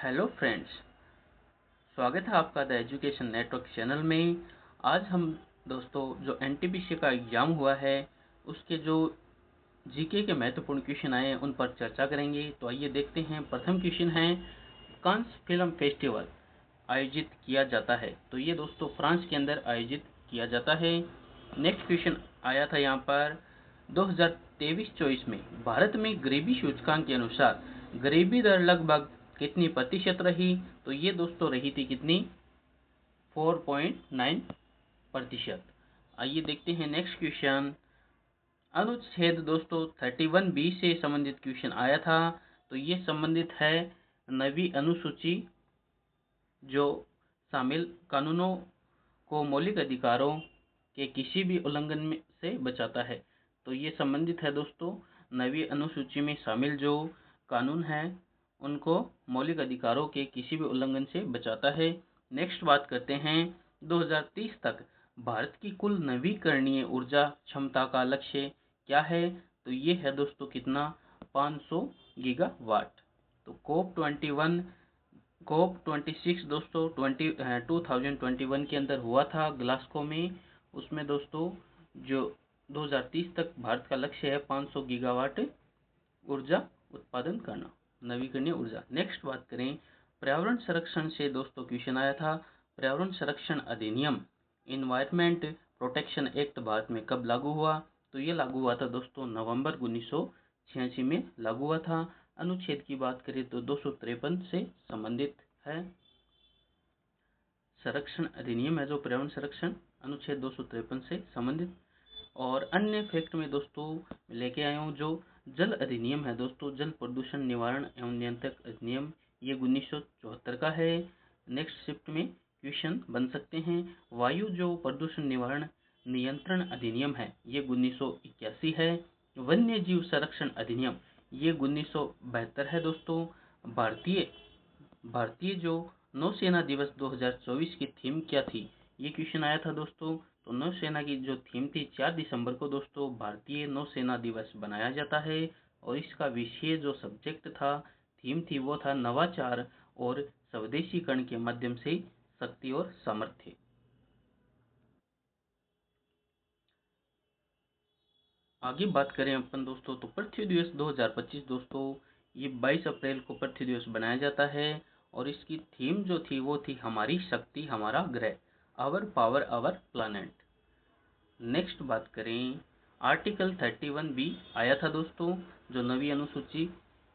Hello friends, स्वागत है आपका द एजुकेशन नेटवर्क चैनल में। आज हम दोस्तों जो एनटीपीसी का एग्ज़ाम हुआ है उसके जो जीके के महत्वपूर्ण क्वेश्चन आए हैं उन पर चर्चा करेंगे। तो आइए देखते हैं। प्रथम क्वेश्चन है, कांस फिल्म फेस्टिवल आयोजित किया जाता है? तो ये दोस्तों फ्रांस के अंदर आयोजित किया जाता है। नेक्स्ट क्वेश्चन आया था यहाँ पर, 2023-24 में भारत में गरीबी सूचकांक के अनुसार गरीबी दर लगभग कितनी प्रतिशत रही? तो ये दोस्तों रही थी कितनी? 4.9%। आइए देखते हैं नेक्स्ट क्वेश्चन। अनुच्छेद दोस्तों 31B से संबंधित क्वेश्चन आया था। तो ये संबंधित है नवी अनुसूची जो शामिल कानूनों को मौलिक अधिकारों के किसी भी उल्लंघन से बचाता है। तो ये संबंधित है दोस्तों नवी अनुसूची में शामिल जो कानून है उनको मौलिक अधिकारों के किसी भी उल्लंघन से बचाता है। नेक्स्ट बात करते हैं, 2030 तक भारत की कुल नवीकरणीय ऊर्जा क्षमता का लक्ष्य क्या है? तो ये है दोस्तों कितना? 500 गीगावाट। तो COP26 दोस्तों 2021 के अंदर हुआ था ग्लासगो में। उसमें दोस्तों जो 2030 तक भारत का लक्ष्य है 500 गीगावाट ऊर्जा उत्पादन करना, नवीकरणीय ऊर्जा। नेक्स्ट बात करें, पर्यावरण संरक्षण से दोस्तों क्वेश्चन आया था। पर्यावरण संरक्षण अधिनियम इन्वायरमेंट प्रोटेक्शन एक्ट भारत में कब लागू हुआ? तो ये लागू हुआ था दोस्तों नवंबर 1986 में लागू हुआ था। अनुच्छेद की बात करें तो 253 से संबंधित है। संरक्षण अधिनियम है जो पर्यावरण संरक्षण अनुच्छेद 253 से संबंधित। और अन्य फैक्ट में दोस्तों लेके आया हूँ जो जल अधिनियम है दोस्तों, जल प्रदूषण निवारण एवं नियंत्रण अधिनियम, ये 1974 का है। नेक्स्ट शिफ्ट में क्वेश्चन बन सकते हैं। वायु जो प्रदूषण निवारण नियंत्रण अधिनियम है ये 1981 है। वन्य जीव संरक्षण अधिनियम ये 1972 है दोस्तों। भारतीय भारतीय जो नौसेना दिवस 2024 की थीम क्या थी? ये क्वेश्चन आया था दोस्तों। तो नौसेना की जो थीम थी 4 दिसंबर को दोस्तों भारतीय नौसेना दिवस बनाया जाता है। और इसका विषय जो सब्जेक्ट था, थीम थी, वो था नवाचार और स्वदेशीकरण के माध्यम से शक्ति और सामर्थ्य। आगे बात करें अपन दोस्तों तो पृथ्वी दिवस 2025 दोस्तों ये 22 अप्रैल को पृथ्वी दिवस बनाया जाता है। और इसकी थीम जो थी वो थी हमारी शक्ति हमारा ग्रह, our power our planet. Next बात करें, आर्टिकल 31B आया था दोस्तों जो नवी अनुसूची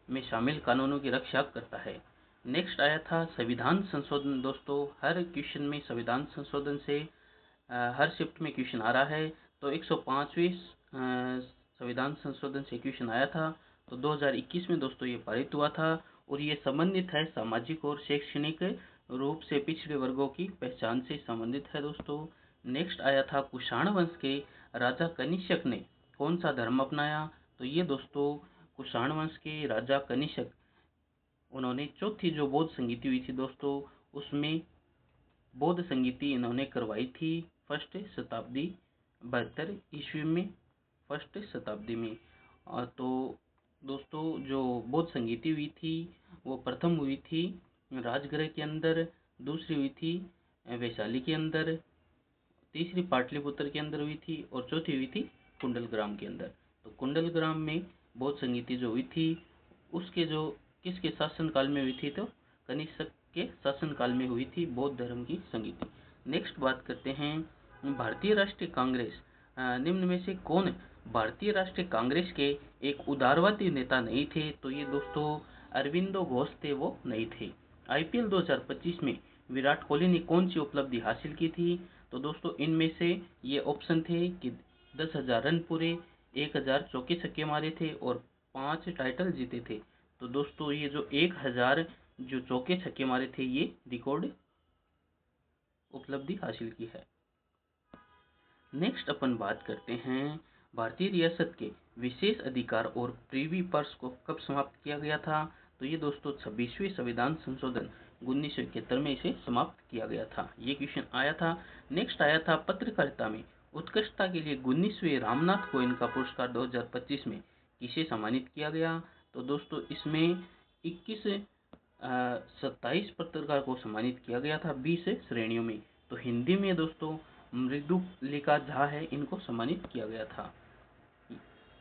में शामिल कानूनों की रक्षा करता है। नेक्स्ट आया था संविधान संशोधन दोस्तों। हर क्वेश्चन में संविधान संशोधन से हर शिफ्ट में क्वेश्चन आ रहा है। तो 105वें संविधान संशोधन से क्वेश्चन आया था। तो 2021 में दोस्तों ये पारित हुआ था। और ये संबंधित है सामाजिक और शैक्षणिक रूप से पिछड़े वर्गों की पहचान से संबंधित है दोस्तों। नेक्स्ट आया था कुषाण वंश के राजा कनिष्क ने कौन सा धर्म अपनाया? तो ये दोस्तों कुषाण वंश के राजा कनिष्क, उन्होंने चौथी जो बौद्ध संगीति हुई थी दोस्तों उसमें बौद्ध संगीति इन्होंने करवाई थी फर्स्ट शताब्दी 72 ईस्वी में, फर्स्ट शताब्दी में। तो दोस्तों जो बौद्ध संगीति हुई थी वो प्रथम हुई थी राजगृह के अंदर, दूसरी हुई थी वैशाली के अंदर, तीसरी पाटलिपुत्र के अंदर हुई थी और चौथी हुई थी कुंडलग्राम के अंदर। तो कुंडलग्राम में बौद्ध संगीति जो हुई थी उसके जो किसके शासनकाल में हुई थी? तो कनिष्क के शासनकाल में हुई थी बौद्ध धर्म की संगीति। नेक्स्ट बात करते हैं भारतीय राष्ट्रीय कांग्रेस निम्न में से कौन भारतीय राष्ट्रीय कांग्रेस के एक उदारवादी नेता नहीं थे? तो ये दोस्तों अरविंदो घोष थे, वो नहीं थे। आईपीएल 2025 में विराट कोहली ने कौन सी उपलब्धि हासिल की थी? तो दोस्तों इनमें से ये ऑप्शन थे कि 10,000 रन पूरे, 1,000 चौके छक्के मारे थे और 5 टाइटल जीते थे। तो दोस्तों ये जो 1,000 जो चौके छक्के मारे थे ये रिकॉर्ड उपलब्धि हासिल की है। नेक्स्ट अपन बात करते हैं भारतीय रियासत के विशेष अधिकार और प्रीवी पर्स को कब समाप्त किया गया था? तो ये दोस्तों 26वें संविधान संशोधन 1971 में इसे समाप्त किया गया था। ये क्वेश्चन आया था। नेक्स्ट आया था पत्रकारिता में उत्कृष्टता के लिए 19वें रामनाथ गोयनका पुरस्कार 2025 में किसे सम्मानित किया गया? तो दोस्तों इसमें 21 27 पत्रकार को सम्मानित किया गया था 20 श्रेणियों में। तो हिंदी में दोस्तों मृदुलिका झा है, इनको सम्मानित किया गया था।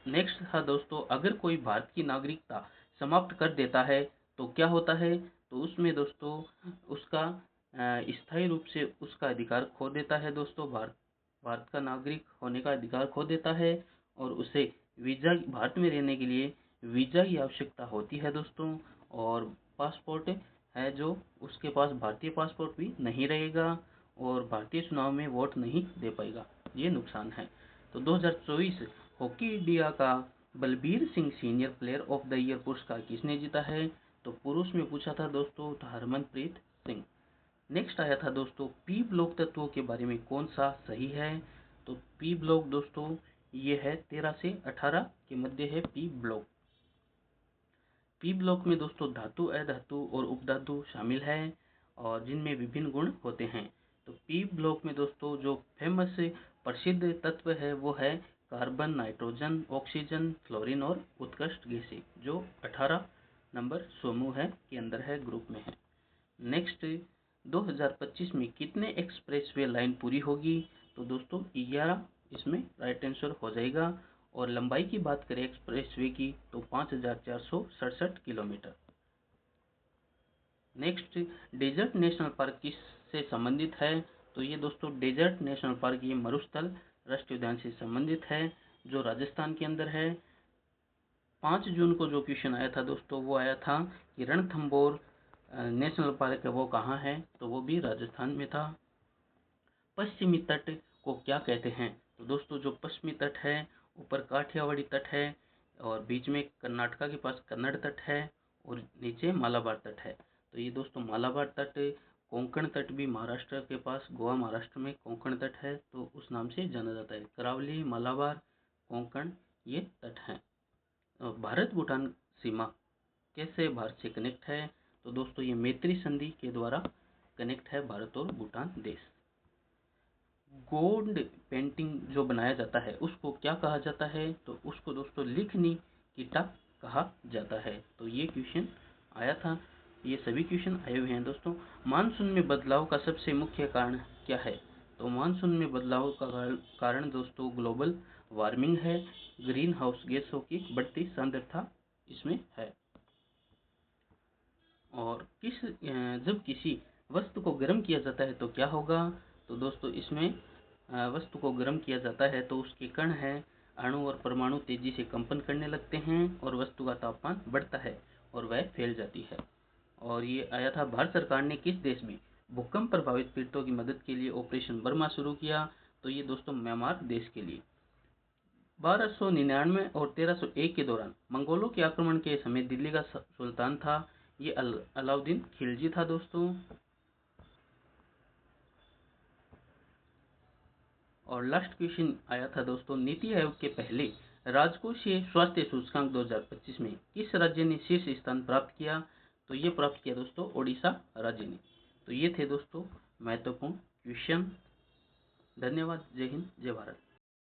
नेक्स्ट था दोस्तों, अगर कोई भारत की नागरिकता समाप्त कर देता है तो क्या होता है? तो उसमें दोस्तों उसका स्थायी रूप से उसका अधिकार खो देता है दोस्तों, भारत का नागरिक होने का अधिकार खो देता है और उसे वीजा, भारत में रहने के लिए वीजा की आवश्यकता होती है दोस्तों। और पासपोर्ट है जो, उसके पास भारतीय पासपोर्ट भी नहीं रहेगा और भारतीय चुनाव में वोट नहीं दे पाएगा, ये नुकसान है। तो 2024 हॉकी इंडिया का Balbir Singh senior player of the year पुरस्कार किसने जीता है? तो पुरुष में पूछा था दोस्तों, तो हरमनप्रीत सिंह। नेक्स्ट आया था दोस्तों, पी ब्लॉक तत्वों के बारे में कौन सा सही है? तो पी ब्लॉक दोस्तों ये है 13 से 18 के मध्य है पी ब्लॉक। पी ब्लॉक में दोस्तों धातु, अधातु और उपधातु शामिल है और जिनमें विभिन्न गुण होते हैं। तो पी ब्लॉक में दोस्तों जो फेमस प्रसिद्ध तत्व है वो है कार्बन, नाइट्रोजन, ऑक्सीजन, फ्लोरीन और उत्कृष्ट गैसें, जो 18 नंबर समूह है के अंदर है, ग्रुप में है। नेक्स्ट, 2025 में कितने एक्सप्रेसवे लाइन पूरी होगी? तो दोस्तों 11 इसमें राइट आंसर हो जाएगा। और लंबाई की बात करें एक्सप्रेसवे की तो 5467 kilometre. Next, desert national park किससे संबंधित है? तो ये दोस्तों डेजर्ट नेशनल पार्क ये मरुस्थल राष्ट्रीय उद्यान से संबंधित है, जो राजस्थान के अंदर है। 5 जून को जो क्वेश्चन आया था दोस्तों वो आया था कि रणथंभौर नेशनल पार्क है वो कहाँ है? तो वो भी राजस्थान में था। पश्चिमी तट को क्या कहते हैं? तो दोस्तों जो पश्चिमी तट है, ऊपर काठियावाड़ी तट है और बीच में कर्नाटका के पास कन्नड़ तट है और नीचे मालाबार तट है। तो ये दोस्तों मालाबार तट, कोंकण तट भी महाराष्ट्र के पास, गोवा महाराष्ट्र में कोंकण तट है तो उस नाम से जाना जाता है। करावली, मालाबार, कोंकण ये तट हैं। भारत भूटान सीमा कैसे भारत से कनेक्ट है? तो दोस्तों ये मैत्री संधि के द्वारा कनेक्ट है भारत और भूटान देश। गोंड पेंटिंग जो बनाया जाता है उसको क्या कहा जाता है? तो उसको दोस्तों लिखनी कीटा कहा जाता है। तो ये क्वेश्चन आया था, ये सभी क्वेश्चन आए हुए हैं दोस्तों। मानसून में बदलाव का सबसे मुख्य कारण क्या है? तो मानसून में बदलाव का कारण दोस्तों ग्लोबल वार्मिंग है, ग्रीन हाउस गैसों की बढ़ती सांद्रता इसमें है। और जब किसी वस्तु को गर्म किया जाता है तो क्या होगा? तो दोस्तों इसमें वस्तु को गर्म किया जाता है तो उसके कण है, अणु और परमाणु तेजी से कंपन करने लगते हैं और वस्तु का तापमान बढ़ता है और वह फैल जाती है। और ये आया था, भारत सरकार ने किस देश में भूकंप प्रभावित पीड़ितों की मदद के लिए ऑपरेशन बर्मा शुरू किया? तो ये दोस्तों म्यांमार देश के लिए। 1299 और 1301 के दौरान मंगोलों के आक्रमण के समय दिल्ली का सुल्तान था, ये अलाउद्दीन खिलजी था दोस्तों। और लास्ट क्वेश्चन आया था दोस्तों, नीति आयोग के पहले राजकोषीय स्वास्थ्य सूचकांक 2025 में किस राज्य ने शीर्ष स्थान प्राप्त किया? तो ये प्राप्त किया दोस्तों ओडिशा राज्य ने। तो ये थे दोस्तों महत्वपूर्ण क्वेश्चन। धन्यवाद। जय हिंद, जय भारत।